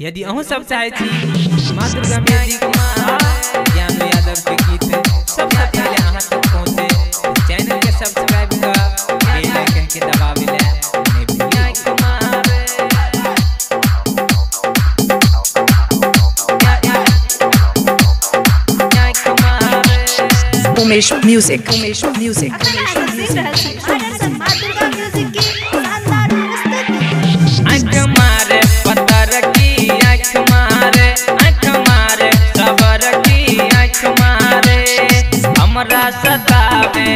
यदि अहूँ सब चाहे छी माँ दुर्गा म्यूजिक ज्ञान यादव के गीत सबसे पहले अहाँ तक पहुँचे, चैनल के सब्सक्राइब कर बेल आइकन के दबावे ले नहीं भूलिए। उमेश म्यूजिक आँख मारे पत्थर की आँख मारे, आँख मारे सबर की आँख मारे, हमरा सतावे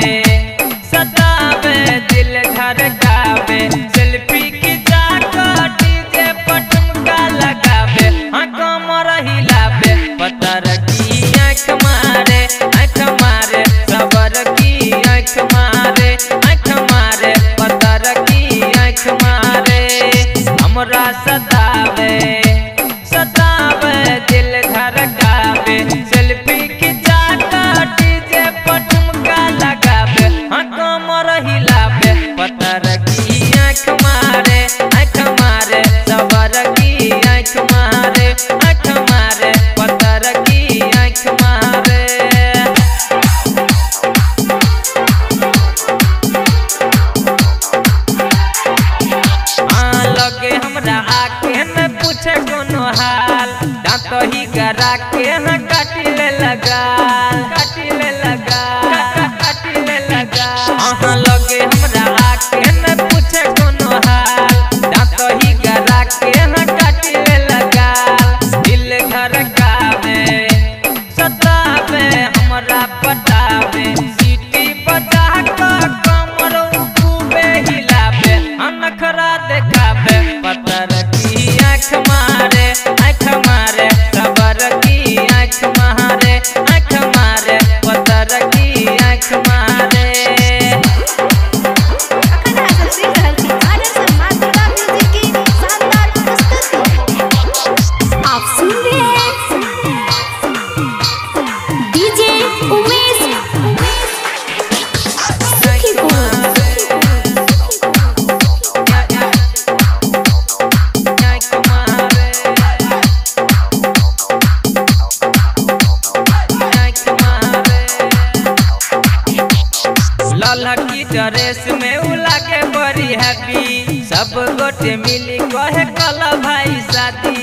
सतावे दिल धड़कावे, सेल्फी की जाकर डीजे पर ठुमका लगावे, कमर हिलावे, पत्थर की आँख मारे, आँख मारे सबर की आँख मारे, आँख मारे पत्थर की आँख मारे, हमरा सतावे सतावे दिल धड़कावे, सेल्फी खिंचाकर डीजे पर ठुमका लगावे, कमर हिलावे, पत्थर की आँख मारे, आँख मारे सबर की आँख मारे, आँख मारे पत्थर की आँख मारे। लगे हमरा आके न पूछे कोनो हाल, दांत ही गरा के काटिले लगा, काटिले लगा, काटिले लगा। लगे हमरा आके न पूछे कोनो हाल, दांत ही गरा के काटिले लगा, दिल धड़कावे सतावे हमरा पटावे, सीटी बजा कर कमर खूबे हिलावे, नखरा देखावे, पत्थर की आँख मारे, आँख मारे सबर की आँख मारे, आँख मारे पत्थर की आँख मारे। आप सुन रहे हैं डीजे उमेश ललकी ड्रेस में उ लागे बड़ी हैप्पी, सब गोटे मिली कहे कल भाई शादी,